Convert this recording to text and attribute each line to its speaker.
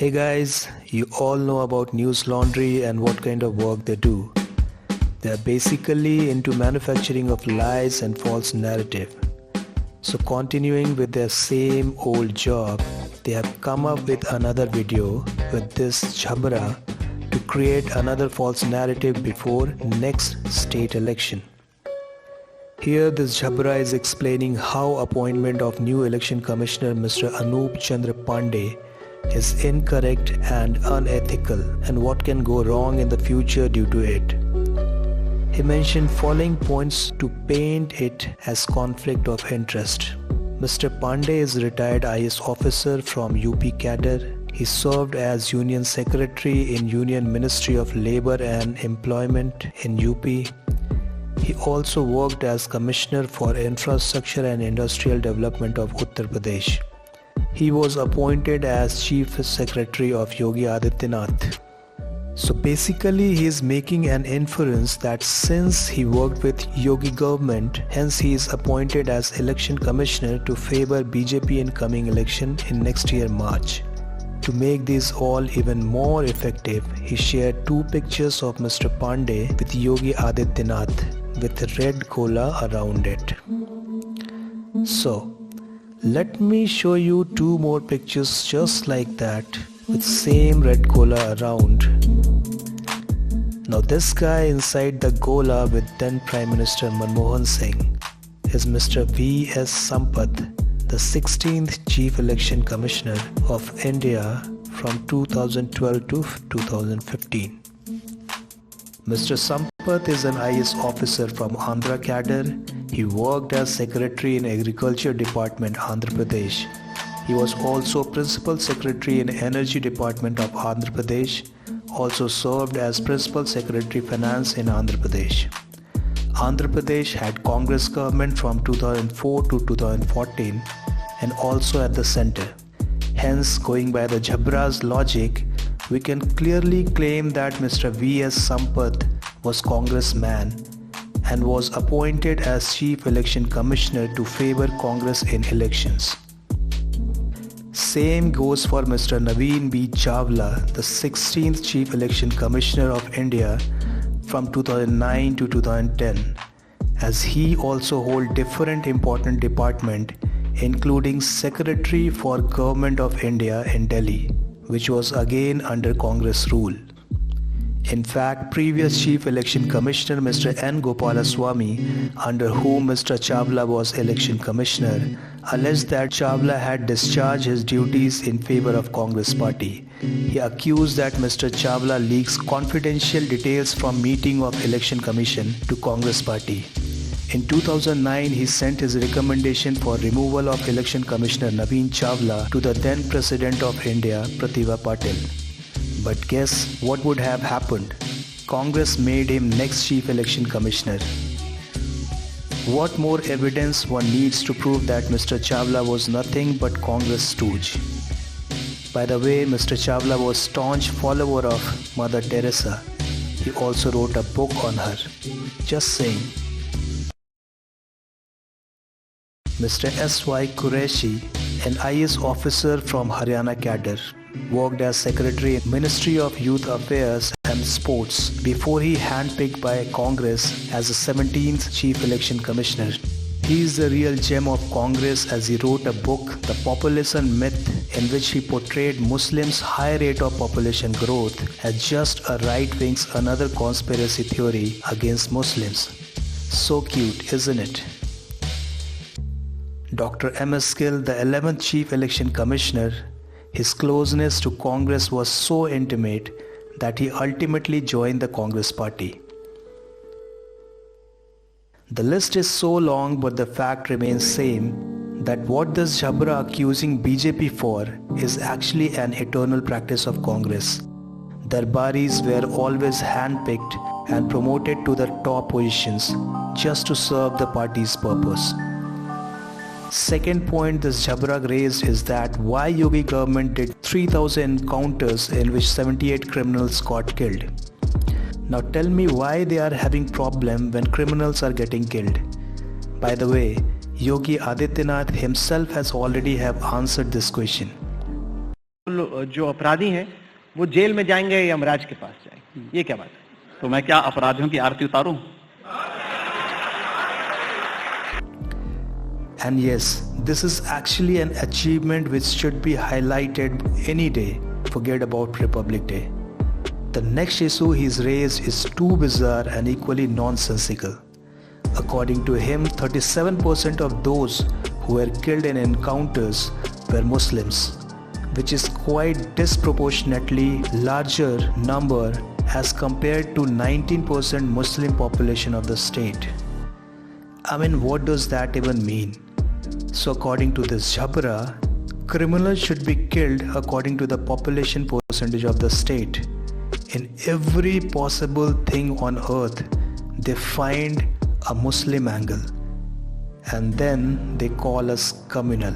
Speaker 1: Hey guys, you all know about NewsLaundry and what kind of work they do. They are basically into manufacturing of lies and false narrative. So continuing with their same old job, they have come up with another video with this jhabra to create another false narrative before next state election. Here this jhabra is explaining how appointment of new election commissioner Mr. Anup Chandra Pandey is incorrect and unethical and what can go wrong in the future due to it. He mentioned following points to paint it as conflict of interest. Mr. Pandey is a retired IS officer from UP cadre. He served as Union Secretary in Union Ministry of Labour and Employment in UP. He also worked as Commissioner for Infrastructure and Industrial Development of Uttar Pradesh. He was appointed as Chief Secretary of Yogi Adityanath. So basically he is making an inference that since he worked with Yogi government, hence he is appointed as Election Commissioner to favor BJP in coming election in next year March. To make this all even more effective, he shared two pictures of Mr. Pandey with Yogi Adityanath with red cola around it. So let me show you two more pictures just like that with same red cola around. Now this guy inside the gola with then Prime Minister Manmohan Singh is Mr. V.S. Sampath, the 16th Chief Election Commissioner of India from 2012 to 2015. Mr. Sampath is an IS officer from Andhra cadre. He worked as Secretary in Agriculture Department, Andhra Pradesh. He was also Principal Secretary in Energy Department of Andhra Pradesh. Also served as Principal Secretary Finance in Andhra Pradesh. Andhra Pradesh had Congress government from 2004 to 2014 and also at the center. Hence, going by the jhabra's logic, we can clearly claim that Mr. V.S. Sampath was Congressman and was appointed as Chief Election Commissioner to favor Congress in elections. Same goes for Mr. Naveen B. Chawla, the 16th Chief Election Commissioner of India from 2009 to 2010, as he also holds different important departments including Secretary for Government of India in Delhi, which was again under Congress rule. In fact, previous Chief Election Commissioner Mr. N. Gopalaswamy, under whom Mr. Chawla was Election Commissioner, alleged that Chawla had discharged his duties in favor of Congress Party. He accused that Mr. Chawla leaks confidential details from meeting of Election Commission to Congress Party. In 2009, he sent his recommendation for removal of Election Commissioner Naveen Chawla to the then President of India, Pratibha Patil. But guess what would have happened? Congress made him next Chief Election Commissioner. What more evidence one needs to prove that Mr. Chawla was nothing but Congress stooge? By the way, Mr. Chawla was staunch follower of Mother Teresa. He also wrote a book on her. Just saying. Mr. S.Y. Qureshi, an IS officer from Haryana cadre, worked as Secretary in Ministry of Youth Affairs and Sports before he handpicked by Congress as the 17th Chief Election Commissioner. He is the real gem of Congress as he wrote a book, The Population Myth, in which he portrayed Muslims' high rate of population growth as just a right-wing's another conspiracy theory against Muslims. So cute, isn't it? Dr. M.S. Gill, the 11th Chief Election Commissioner, his closeness to Congress was so intimate that he ultimately joined the Congress Party. The list is so long, but the fact remains same that what this jhabra accusing BJP for is actually an eternal practice of Congress. Darbaris were always handpicked and promoted to the top positions just to serve the party's purpose. Second point this jhabra raised is that why Yogi government did 3,000 encounters in which 78 criminals got killed. Now tell me why they are having problem when criminals are getting killed. By the way, Yogi Adityanath himself has already have answered this question.
Speaker 2: जो अपराधी हैं वो jail में जाएंगे या यमराज के पास जाएंगे? ये क्या बात है?
Speaker 3: तो मैं क्या अपराधियों की आरती उतारूं?
Speaker 1: And yes, this is actually an achievement which should be highlighted any day. Forget about Republic Day. The next issue he's raised is too bizarre and equally nonsensical. According to him, 37% of those who were killed in encounters were Muslims, which is quite disproportionately larger number as compared to 19% Muslim population of the state. I mean, what does that even mean? So according to this jabra, criminals should be killed according to the population percentage of the state. In every possible thing on earth, they find a Muslim angle, and then they call us communal.